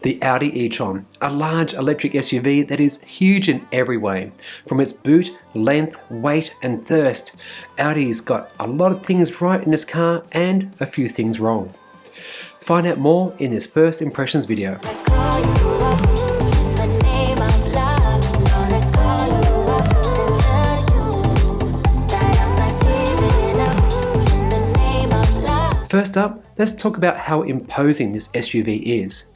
The Audi e-tron, a large electric SUV that is huge in every way. From its boot, length, weight and thirst, Audi's got a lot of things right in this car and a few things wrong. Find out more in this first impressions video. First up, let's talk about how imposing this SUV is.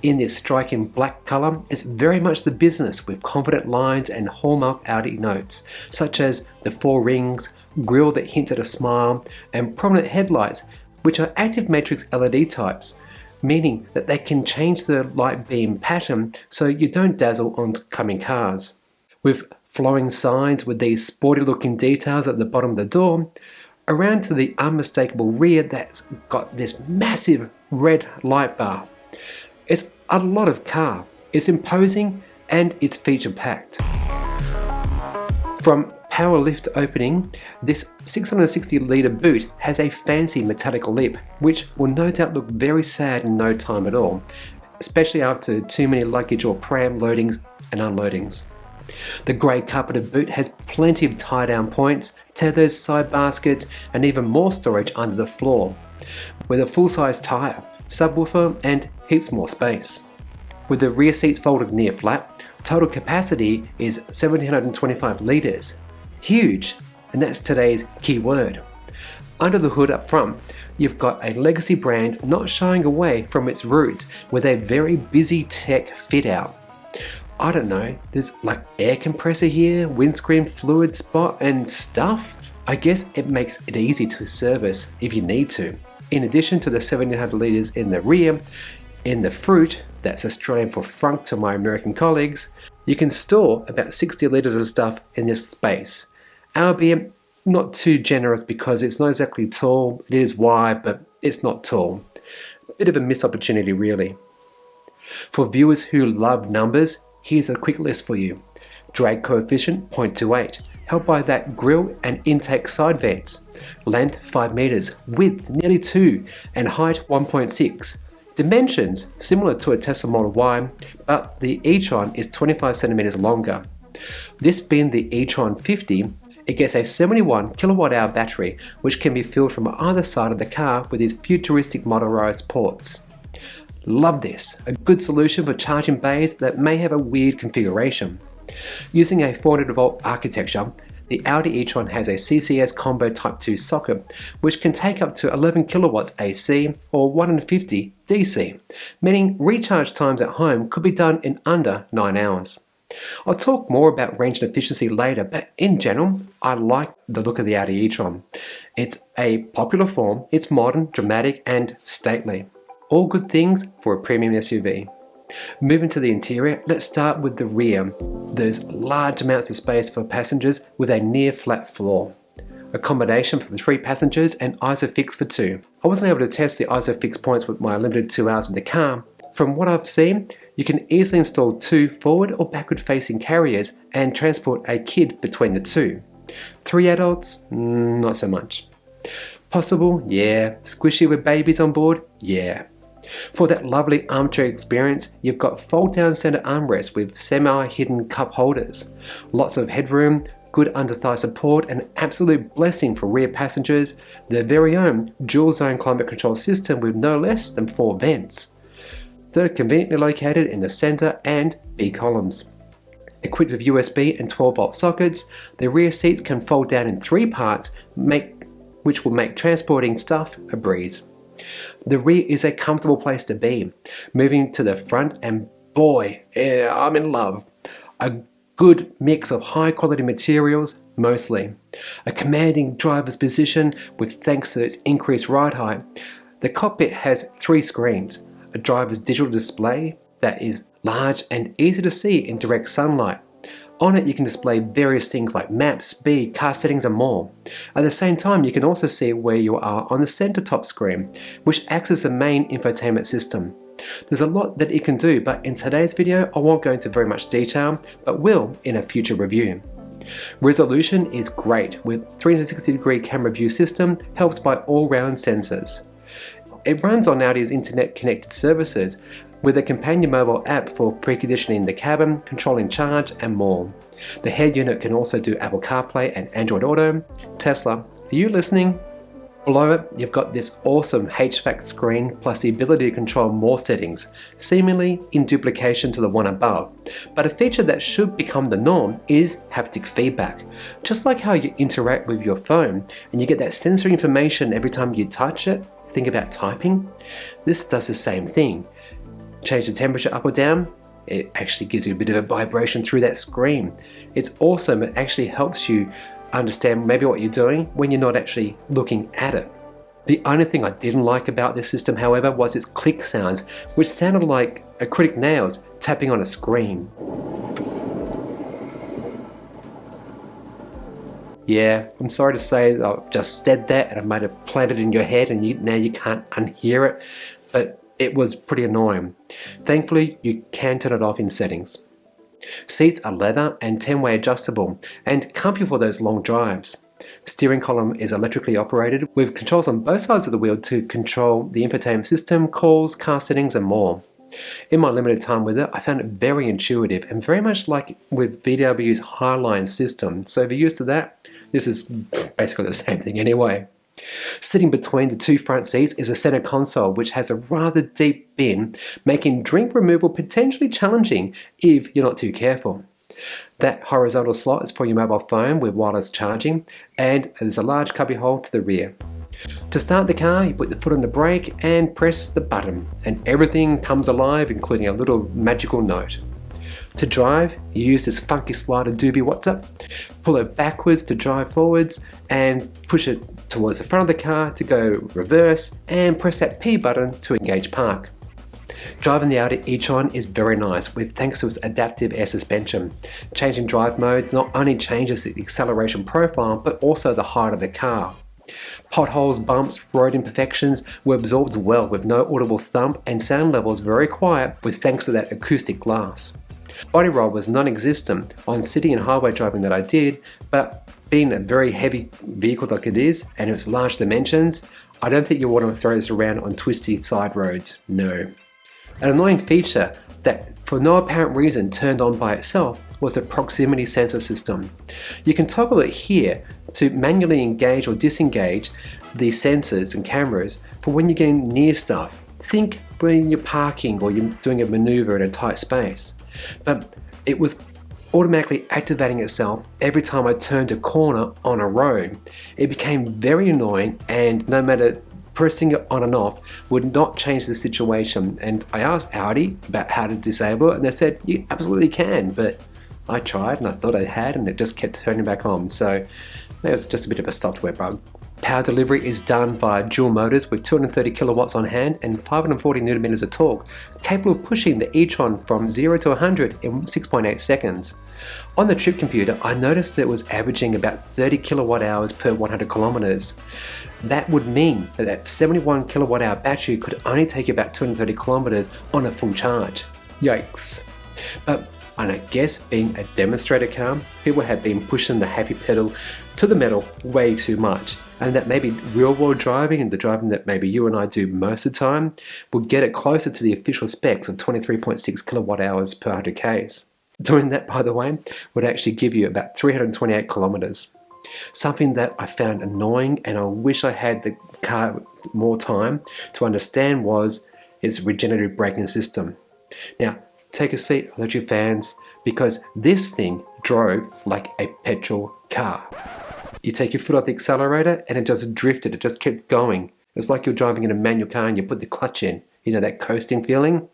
In this striking black colour, it's very much the business with confident lines and hallmark Audi notes, such as the 4 rings, grille that hints at a smile, and prominent headlights, which are active matrix LED types, meaning that they can change the light beam pattern so you don't dazzle oncoming cars. With flowing signs with these sporty looking details at the bottom of the door, around to the unmistakable rear that's got this massive red light bar. It's a lot of car, it's imposing and it's feature packed. From power lift opening, this 660 litre boot has a fancy metallic lip which will no doubt look very sad in no time at all, especially after too many luggage or pram loadings and unloadings. The grey carpeted boot has plenty of tie-down points, tethers, side baskets and even more storage under the floor, with a full-size tyre, subwoofer and heaps more space. With the rear seats folded near flat, total capacity is 1725 litres. Huge, and that's today's key word. Under the hood up front, you've got a legacy brand not shying away from its roots with a very busy tech fit out. I don't know, there's like air compressor here, windscreen fluid spot and stuff. I guess it makes it easy to service if you need to. In addition to the 1700 litres in the rear, in the fruit, that's Australian for frunk to my American colleagues, you can store about 60 litres of stuff in this space. Albeit not too generous because it's not exactly tall, it is wide but it's not tall. Bit of a missed opportunity really. For viewers who love numbers, here's a quick list for you. Drag coefficient 0.28, helped by that grille and intake side vents. Length 5 meters, width nearly 2, and height 1.6. Dimensions similar to a Tesla Model Y, but the e-tron is 25 centimeters longer. This being the e-tron 50, it gets a 71 kilowatt hour battery, which can be filled from either side of the car with these futuristic motorized ports. Love this, a good solution for charging bays that may have a weird configuration. Using a 400 volt architecture, the Audi e-tron has a CCS combo Type 2 socket, which can take up to 11 kilowatts AC or 150 DC, meaning recharge times at home could be done in under 9 hours. I'll talk more about range and efficiency later, but in general, I like the look of the Audi e-tron. It's a popular form, it's modern, dramatic and stately. All good things for a premium SUV. Moving to the interior, let's start with the rear. There's large amounts of space for passengers with a near flat floor. Accommodation for the 3 passengers and ISOFIX for 2. I wasn't able to test the ISOFIX points with my limited 2 hours with the car. From what I've seen, you can easily install 2 forward or backward facing carriers and transport a kid between the 2. 3 adults? Not so much. Possible? Yeah. Squishy with babies on board? Yeah. For that lovely armchair experience, you've got fold-down center armrests with semi-hidden cup holders, lots of headroom, good under-thigh support, and an absolute blessing for rear passengers, their very own dual-zone climate control system with no less than 4 vents. They're conveniently located in the center and B columns. Equipped with USB and 12-volt sockets, the rear seats can fold down in 3 parts, which will make transporting stuff a breeze. The rear is a comfortable place to be. Moving to the front and boy, I'm in love. A good mix of high quality materials, mostly. A commanding driver's position with thanks to its increased ride height. The cockpit has 3 screens. A driver's digital display that is large and easy to see in direct sunlight. On it you can display various things like maps, speed, car settings and more. At the same time you can also see where you are on the center top screen, which acts as the main infotainment system. There's a lot that it can do, but in today's video I won't go into very much detail, but will in a future review. Resolution is great with 360-degree camera view system helped by all-round sensors. It runs on Audi's internet connected services, with a companion mobile app for preconditioning the cabin, controlling charge, and more. The head unit can also do Apple CarPlay and Android Auto. Tesla, are you listening? Below it, you've got this awesome HVAC screen plus the ability to control more settings, seemingly in duplication to the one above. But a feature that should become the norm is haptic feedback. Just like how you interact with your phone and you get that sensory information every time you touch it, think about typing. This does the same thing. Change the temperature up or down, it actually gives you a bit of a vibration through that screen. It's awesome, it actually helps you understand maybe what you're doing when you're not actually looking at it. The only thing I didn't like about this system, however, was its click sounds, which sounded like acrylic nails tapping on a screen. Yeah, I'm sorry to say that I've just said that and I might have planted it in your head and now you can't unhear it, but it was pretty annoying. Thankfully, you can turn it off in settings. Seats are leather and 10-way adjustable and comfy for those long drives. Steering column is electrically operated with controls on both sides of the wheel to control the infotainment system, calls, car settings and more. In my limited time with it, I found it very intuitive and very much like with VW's Highline system. So if you're used to that, this is basically the same thing anyway. Sitting between the two front seats is a center console which has a rather deep bin, making drink removal potentially challenging if you're not too careful. That horizontal slot is for your mobile phone with wireless charging, and there's a large cubby hole to the rear. To start the car, you put the foot on the brake and press the button, and everything comes alive, including a little magical note. To drive, you use this funky slider doobie what's up, pull it backwards to drive forwards, and push it towards the front of the car to go reverse, and press that P button to engage park. Driving the Audi e-tron is very nice with thanks to its adaptive air suspension. Changing drive modes not only changes the acceleration profile but also the height of the car. Potholes, bumps, road imperfections were absorbed well with no audible thump and sound levels very quiet with thanks to that acoustic glass. Body roll was non-existent on city and highway driving that I did, but being a very heavy vehicle like it is and its large dimensions, I don't think you want to throw this around on twisty side roads, no. An annoying feature that for no apparent reason turned on by itself was the proximity sensor system. You can toggle it here to manually engage or disengage the sensors and cameras for when you're getting near stuff. Think when you're parking or you're doing a maneuver in a tight space. But it was automatically activating itself every time I turned a corner on a road. It became very annoying, and no matter pressing it on and off would not change the situation. And I asked Audi about how to disable it and they said you absolutely can, but I tried and I thought I had and it just kept turning back on. So it was just a bit of a software bug. Power delivery is done via dual motors with 230 kilowatts on hand and 540 newton meters of torque, capable of pushing the e-tron from 0 to 100 in 6.8 seconds. On the trip computer, I noticed that it was averaging about 30 kilowatt hours per 100 kilometers. That would mean that that 71 kilowatt hour battery could only take about 230 kilometers on a full charge. Yikes. But I guess being a demonstrator car, people have been pushing the happy pedal to the metal way too much, and that maybe real world driving and the driving that maybe you and I do most of the time will get it closer to the official specs of 23.6 kilowatt hours per 100 Ks. Doing that, by the way, would actually give you about 328 kilometers. Something that I found annoying and I wish I had the car more time to understand was its regenerative braking system. Now, take a seat, electric fans, because this thing drove like a petrol car. You take your foot off the accelerator and it just drifted, it just kept going. It's like you're driving in a manual car and you put the clutch in, you know, that coasting feeling.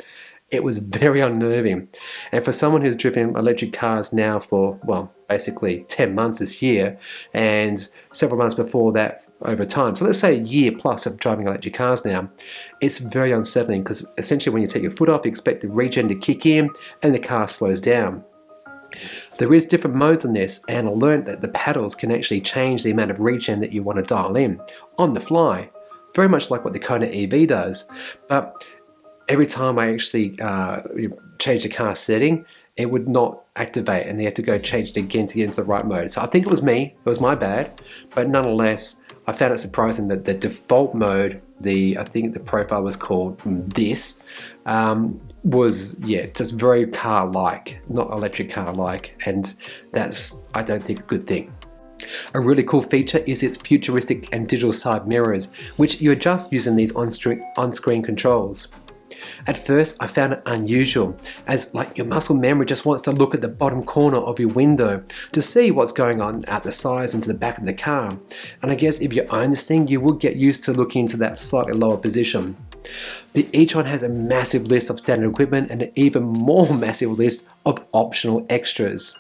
It was very unnerving. And for someone who's driven electric cars now for, well, basically 10 months this year and several months before that over time, so let's say a year plus of driving electric cars now, it's very unsettling because essentially when you take your foot off, you expect the regen to kick in and the car slows down. There is different modes on this, and I learned that the paddles can actually change the amount of regen that you want to dial in on the fly, very much like what the Kona EV does. But every time I actually change the car setting, it would not activate and you had to go change it again to get into the right mode. So I think it was me, it was my bad, but nonetheless, I found it surprising that the default mode, I think the profile was called this, was just very car-like, not electric car-like, and that's, I don't think, a good thing. A really cool feature is its futuristic and digital side mirrors, which you adjust using these on-screen controls. At first, I found it unusual, as like your muscle memory just wants to look at the bottom corner of your window to see what's going on out the sides into the back of the car. And I guess if you own this thing, you would get used to looking into that slightly lower position. The e-tron has a massive list of standard equipment and an even more massive list of optional extras.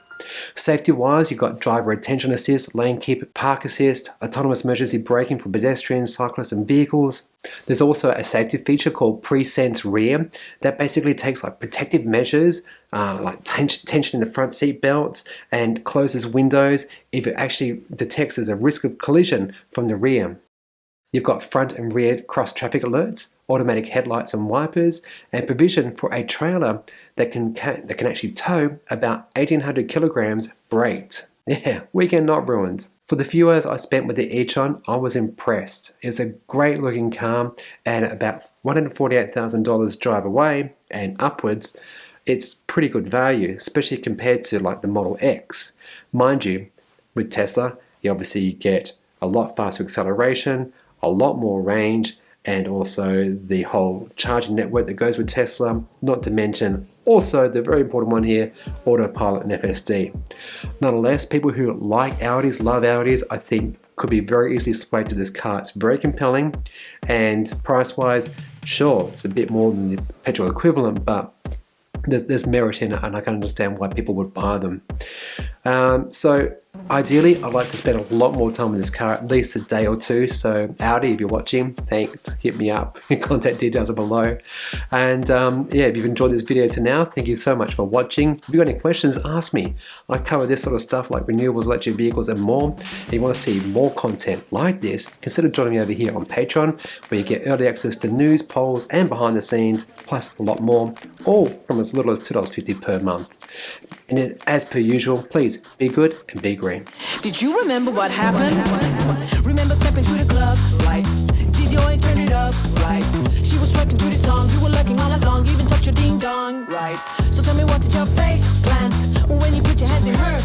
Safety-wise, you've got driver attention assist, lane keep, park assist, autonomous emergency braking for pedestrians, cyclists and vehicles. There's also a safety feature called Pre-Sense Rear that basically takes like protective measures like tension in the front seat belts and closes windows if it actually detects there's a risk of collision from the rear. You've got front and rear cross traffic alerts, automatic headlights and wipers, and provision for a trailer that can actually tow about 1,800 kilograms braked. Yeah, weekend not ruined. For the few hours I spent with the e-tron, I was impressed. It was a great looking car, and about $148,000 drive away and upwards, it's pretty good value, especially compared to like the Model X. Mind you, with Tesla, you obviously get a lot faster acceleration, a lot more range, and also the whole charging network that goes with Tesla, not to mention also the very important one here, autopilot and FSD. Nonetheless, people who like Audis, love Audis, I think could be very easily swayed to this car. It's very compelling, and price-wise, sure, it's a bit more than the petrol equivalent, but there's merit in it, and I can understand why people would buy them. So ideally, I'd like to spend a lot more time with this car, at least a day or two. So Audi, if you're watching, thanks, hit me up. Contact details are below. And if you've enjoyed this video to now, thank you so much for watching. If you've got any questions, ask me. I cover this sort of stuff like renewables, electric vehicles and more. If you want to see more content like this, consider joining me over here on Patreon, where you get early access to news, polls and behind the scenes, plus a lot more, all from as little as $2.50 per month. And then, as per usual, please be good and be green. Did you remember what happened? Remember stepping to the club, right? Did you only turn it up, right? She was rocking to the song, you were lurking all along, even touched your ding dong, right? So tell me, what's at your face plans when you put your hands in her